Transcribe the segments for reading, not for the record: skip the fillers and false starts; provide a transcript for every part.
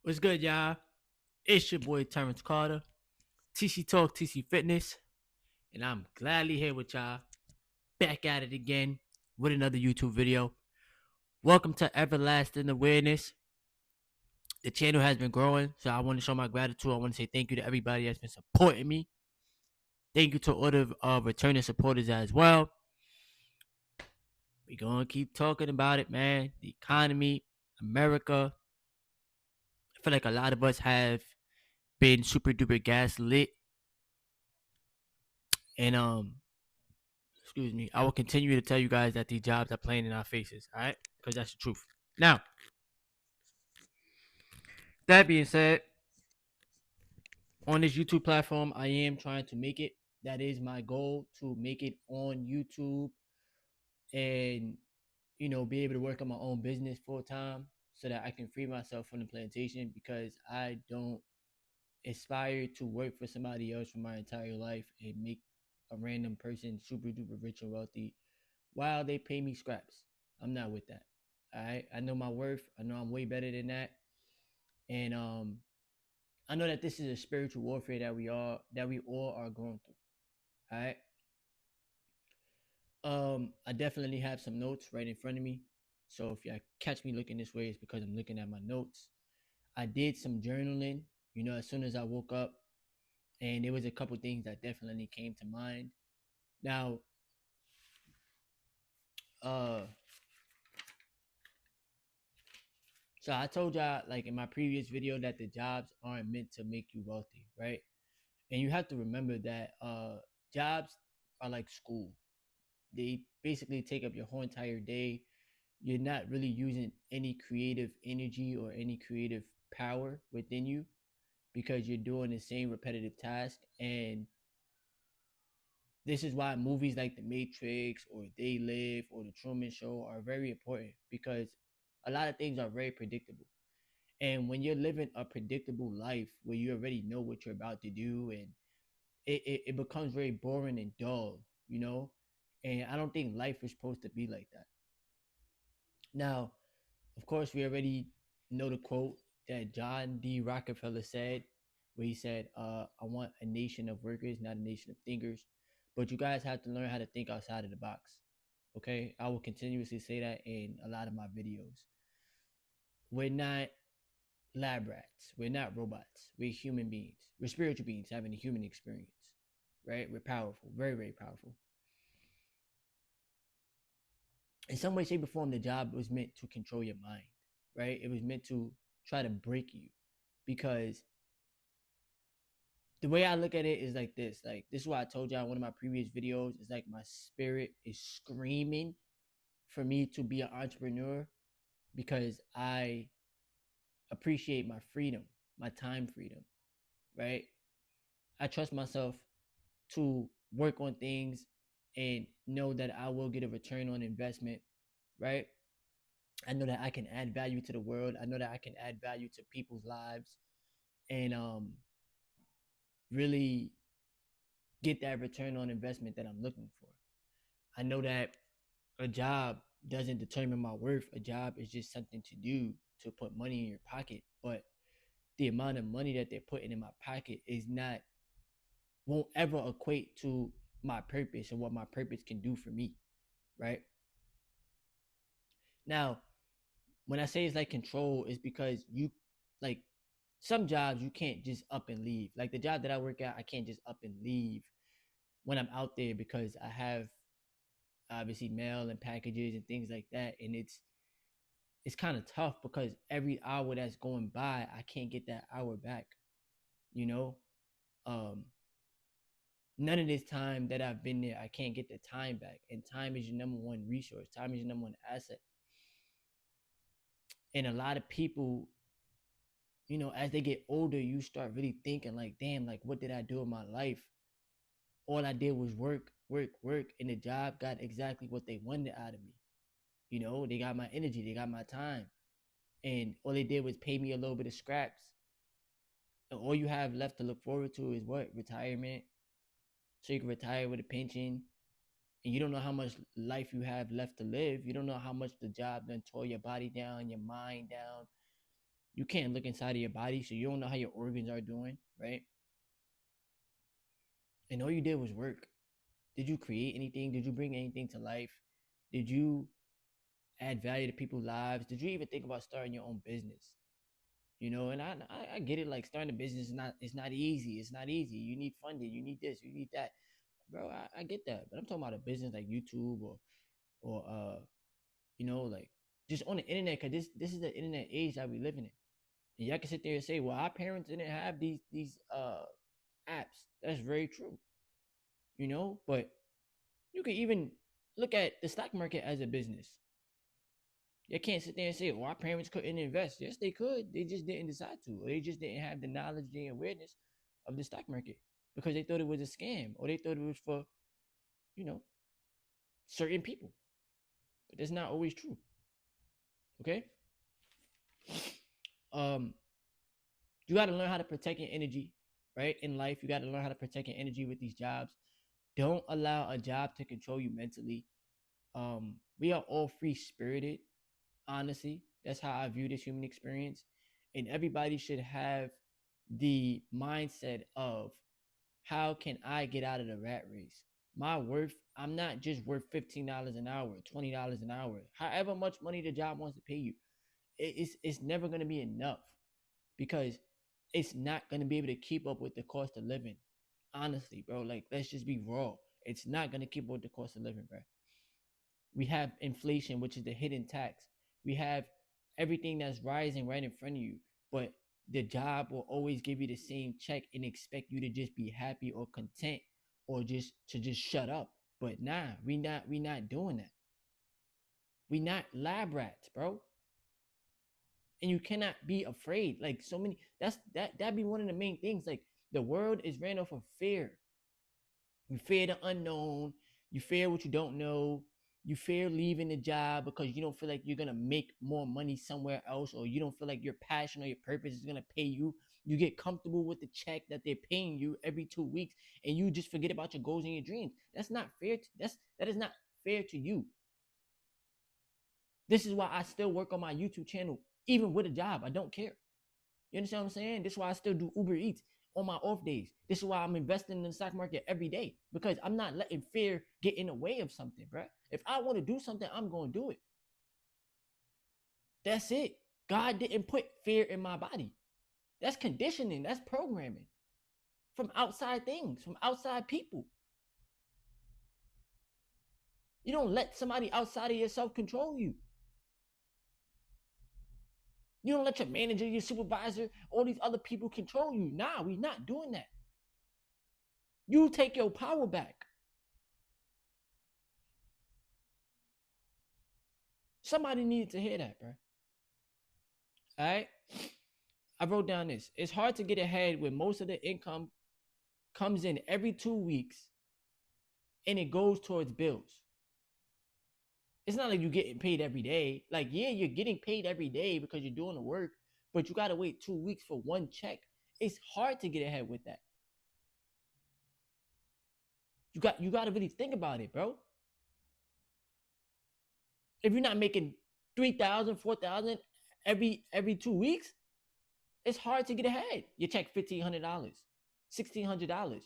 What's good, y'all? It's your boy Terrence Carter, TC Talk, TC Fitness, and I'm gladly here with y'all, back at it again with another YouTube video. Welcome to Everlasting Awareness. The channel has been growing, so I want to show my gratitude. I want to say thank you to everybody that's been supporting me. Thank you to all the returning supporters as well. We're going to keep talking about it, man. The economy, America. I feel like a lot of us have been super duper gaslit. And excuse me, I will continue to tell you guys that these jobs are playing in our faces, all right? Because that's the truth. Now, that being said, on this YouTube platform, I am trying to make it. That is my goal, to make it on YouTube and, be able to work on my own business full time so that I can free myself from the plantation, because I don't aspire to work for somebody else for my entire life and make a random person super duper rich and wealthy while they pay me scraps. I'm not with that. All right. I know my worth. I know I'm way better than that. And I know that this is a spiritual warfare that we all are going through. All right. I definitely have some notes right in front of me. So if you catch me looking this way, it's because I'm looking at my notes. I did some journaling, as soon as I woke up, and there was a couple things that definitely came to mind. Now, uh, so I told y'all, like, in my previous video, that the jobs aren't meant to make you wealthy, right? And you have to remember that jobs are like school. They basically take up your whole entire day. You're not really using any creative energy or any creative power within you, because you're doing the same repetitive task. And this is why movies like The Matrix or They Live or The Truman Show are very important, because a lot of things are very predictable. And when you're living a predictable life where you already know what you're about to do, and it becomes very boring and dull, you know? And I don't think life is supposed to be like that. Now, of course, we already know the quote that John D. Rockefeller said, where he said, I want a nation of workers, not a nation of thinkers. But you guys have to learn how to think outside of the box. Okay? I will continuously say that in a lot of my videos. We're not lab rats. We're not robots. We're human beings. We're spiritual beings having a human experience. Right? We're powerful. Very, very powerful. In some way, shape, or form, the job was meant to control your mind, right? It was meant to try to break you, because the way I look at it is like this. Like, this is why I told y'all in one of my previous videos. It's like my spirit is screaming for me to be an entrepreneur, because I appreciate my freedom, my time freedom, right? I trust myself to work on things and know that I will get a return on investment, right? I know that I can add value to the world. I know that I can add value to people's lives, and really get that return on investment that I'm looking for. I know that a job doesn't determine my worth. A job is just something to do to put money in your pocket, but the amount of money that they're putting in my pocket is not won't ever equate to my purpose and what my purpose can do for me, right? Now, when I say it's like control, it's because you, like, some jobs you can't just up and leave. Like the job that I work at, I can't just up and leave when I'm out there, because I have obviously mail and packages and things like that. And it's kind of tough, because every hour that's going by, I can't get that hour back, you know? Um, None of this time that I've been there, I can't get the time back. And time is your number one resource. Time is your number one asset. And a lot of people, as they get older, you start really thinking like, damn, like, what did I do in my life? All I did was work, work, work, and the job got exactly what they wanted out of me. They got my energy, they got my time, and all they did was pay me a little bit of scraps. And all you have left to look forward to is what? Retirement. So you can retire with a pension, and you don't know how much life you have left to live. You don't know how much the job done tore your body down, your mind down, You can't look inside of your body, so you don't know how your organs are doing, right? And all you did was work. Did you create anything? Did you bring anything to life? Did you add value to people's lives? Did you even think about starting your own business? And I get it. Like starting a business is not, it's not easy. It's not easy. You need funding. You need this. You need that, bro. I get that, but I'm talking about a business like YouTube or like just on the internet, because this is the internet age that we living in. And y'all can sit there and say, well, our parents didn't have these apps. That's very true. But you can even look at the stock market as a business. You can't sit there and say, well, our parents couldn't invest. Yes, they could. They just didn't decide to. Or they just didn't have the knowledge, the awareness of the stock market because they thought it was a scam or they thought it was for, you know, certain people. But that's not always true. Okay? Um, you got to learn how to protect your energy, right? In life, you got to learn how to protect your energy with these jobs. Don't allow a job to control you mentally. We are all free spirited, honestly. That's how I view this human experience. And everybody should have the mindset of, how can I get out of the rat race? My worth, I'm not just worth $15 an hour, $20 an hour, however much money the job wants to pay you. It's never going to be enough because it's not going to be able to keep up with the cost of living. Honestly, bro, like let's just be raw. It's not going to keep up with the cost of living, bro. We have inflation, which is the hidden tax. We have everything that's rising right in front of you, but the job will always give you the same check and expect you to just be happy or content or just shut up. But nah, we not doing that. We not lab rats, bro. And you cannot be afraid. Like so many, that'd be one of the main things. Like the world is ran off of fear. You fear the unknown. You fear what you don't know. You fear leaving the job because you don't feel like you're gonna make more money somewhere else, or you don't feel like your passion or your purpose is gonna pay you. You get comfortable with the check that they're paying you every 2 weeks, and you just forget about your goals and your dreams. That's not fair. That is not fair to you. This is why I still work on my YouTube channel, even with a job. I don't care. You understand what I'm saying? This is why I still do Uber Eats on my off days. This is why I'm investing in the stock market every day, because I'm not letting fear get in the way of something, bro. If I want to do something, I'm going to do it. That's it. God didn't put fear in my body. That's conditioning. That's programming from outside things, from outside people. You don't let somebody outside of yourself control you. You don't let your manager, your supervisor, all these other people control you. Nah, we're not doing that. You take your power back. Somebody needed to hear that, bro. All right. I wrote down this. It's hard to get ahead when most of the income comes in every 2 weeks and it goes towards bills. It's not like you're getting paid every day. Like, yeah, you're getting paid every day because you're doing the work, but you got to wait 2 weeks for one check. It's hard to get ahead with that. You got to really think about it, bro. If you're not making 3,000, 4,000 every 2 weeks, it's hard to get ahead. You check $1,500, $1,600,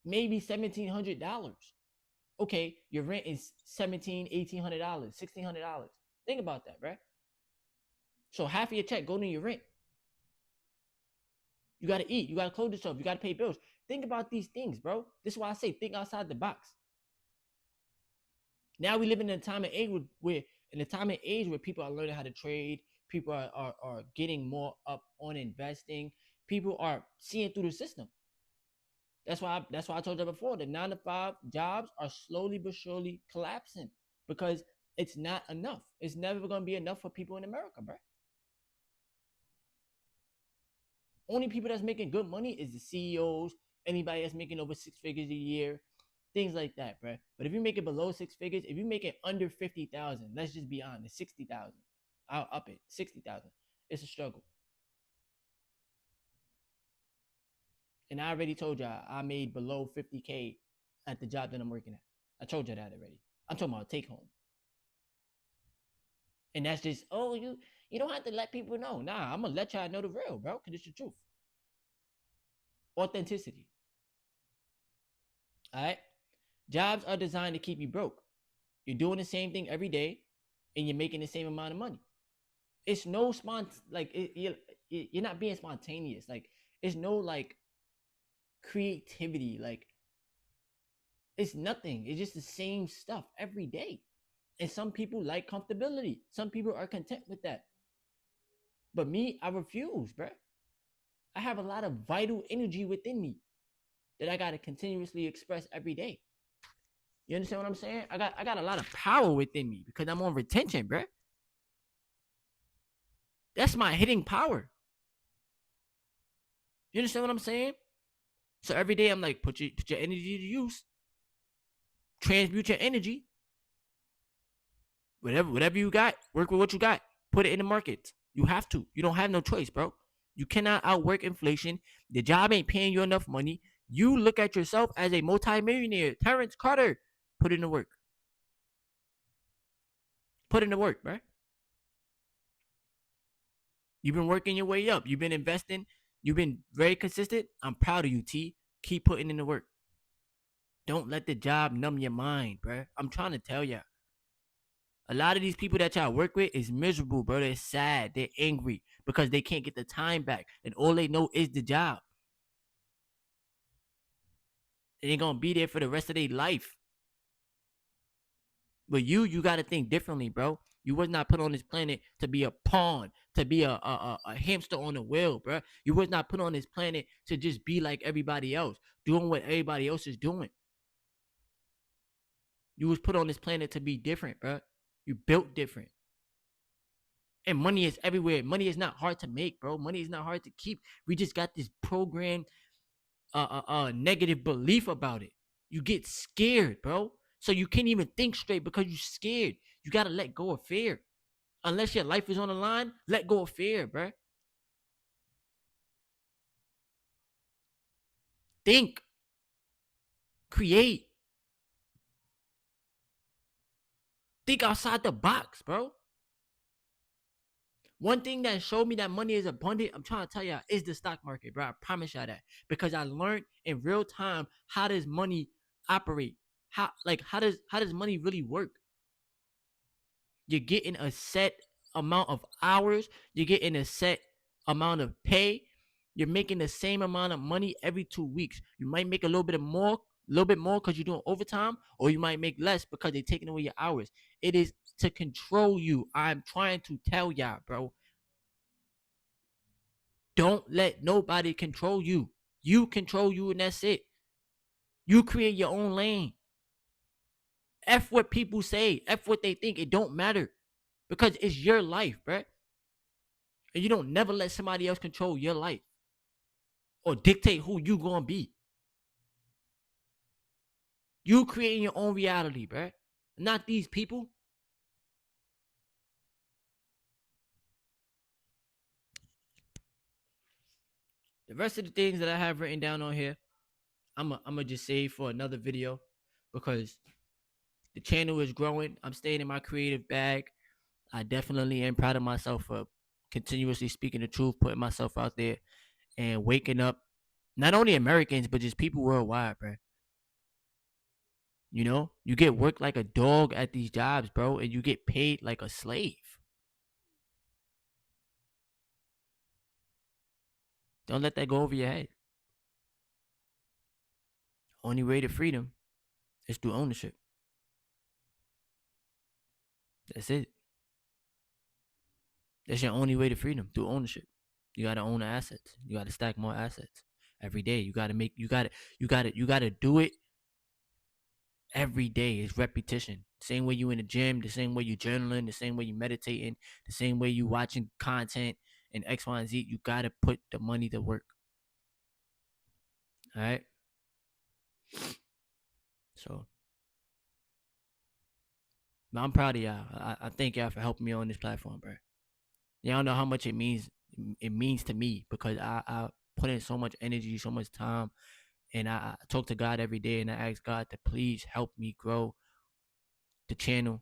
maybe $1,700. Okay, your rent is $1,700, $1,800, $1,600. Think about that, right? So half of your check go to your rent. You gotta eat, you gotta clothe yourself, you gotta pay bills. Think about these things, bro. This is why I say think outside the box. Now we live in a time and age where people are learning how to trade, people are getting more up on investing, people are seeing through the system. That's why I told you before, the 9 to 5 jobs are slowly but surely collapsing because it's not enough. It's never gonna be enough for people in America, bro. Only people that's making good money is the CEOs, anybody that's making over 6 figures a year, things like that, bro. But if you make it below 6 figures, if you make it under 50,000, let's just be honest, 60,000, I'll up it 60,000. It's a struggle. And I already told y'all I made below 50K at the job that I'm working at. I told you that already. I'm talking about take home. And that's just, oh, You don't have to let people know. Nah, I'm gonna let y'all know the real, bro, because it's the truth. Authenticity. All right. Jobs are designed to keep you broke. You're doing the same thing every day, and you're making the same amount of money. It's no like you're not being spontaneous. Like it's no like creativity. Like it's nothing. It's just the same stuff every day. And some people like comfortability. Some people are content with that. But me, I refuse, bruh. I have a lot of vital energy within me that I gotta continuously express every day. You understand what I'm saying? I got a lot of power within me because I'm on retention, bruh. That's my hitting power. You understand what I'm saying? So every day I'm like, put your energy to use, transmute your energy, whatever you got, work with what you got, put it in the market. You have to. You don't have no choice, bro. You cannot outwork inflation. The job ain't paying you enough money. You look at yourself as a multimillionaire. Terrence Carter, put in the work. Put in the work, bro. You've been working your way up. You've been investing. You've been very consistent. I'm proud of you, T. Keep putting in the work. Don't let the job numb your mind, bro. I'm trying to tell you. A lot of these people that y'all work with is miserable, bro. They're sad. They're angry because they can't get the time back. And all they know is the job. They ain't gonna be there for the rest of their life. But you gotta think differently, bro. You was not put on this planet to be a pawn, to be a hamster on a wheel, bro. You was not put on this planet to just be like everybody else, doing what everybody else is doing. You was put on this planet to be different, bro. You built different. And money is everywhere. Money is not hard to make, bro. Money is not hard to keep. We just got this programmed negative belief about it. You get scared, bro. So you can't even think straight because you're scared. You gotta let go of fear. Unless your life is on the line, let go of fear, bro. Think, create, think outside the box, bro. One thing that showed me that money is abundant, I'm trying to tell y'all, is the stock market, bro. I promise y'all that. Because I learned in real time how does money operate. How does money really work? You're getting a set amount of hours, you're getting a set amount of pay, you're making the same amount of money every 2 weeks. You might make a little bit more because you're doing overtime, or you might make less because they're taking away your hours. It is to control you. I'm trying to tell y'all, bro. Don't let nobody control you. You control you, and that's it. You create your own lane. F what people say. F what they think. It don't matter because it's your life, bro. And you don't never let somebody else control your life or dictate who you gonna be. You creating your own reality, bro. Not these people. The rest of the things that I have written down on here, I'm just save for another video because the channel is growing. I'm staying in my creative bag. I definitely am proud of myself for continuously speaking the truth, putting myself out there, and waking up not only Americans but just people worldwide, bro. You get worked like a dog at these jobs, bro, and you get paid like a slave. Don't let that go over your head. Only way to freedom is through ownership. That's it. That's your only way to freedom, through ownership. You gotta own the assets. You gotta stack more assets every day. You gotta do it every day. It's repetition. Same way you in the gym, the same way you journaling, the same way you meditating, the same way you watching content and X, Y, and Z. You gotta put the money to work. All right. So, but I'm proud of y'all. I thank y'all for helping me on this platform, bro. Y'all know how much it means. It means to me because I put in so much energy, so much time, and I talk to God every day, and I ask God to please help me grow the channel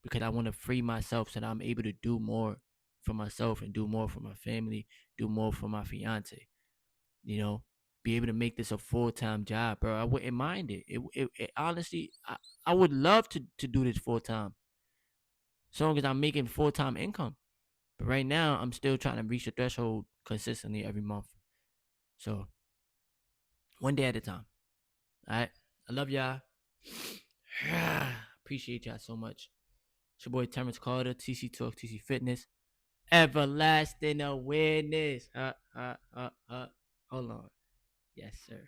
because I want to free myself so that I'm able to do more. for myself and do more for my family, do more for my fiance. You know, be able to make this a full-time job, bro. I wouldn't mind it. It honestly, I would love to do this full time, as long as I'm making full-time income. But right now, I'm still trying to reach the threshold consistently every month. So one day at a time. All right. I love y'all. Appreciate y'all so much. It's your boy Terrence Carter, TC Talk, TC Fitness. Everlasting awareness. Hold on. Yes, sir.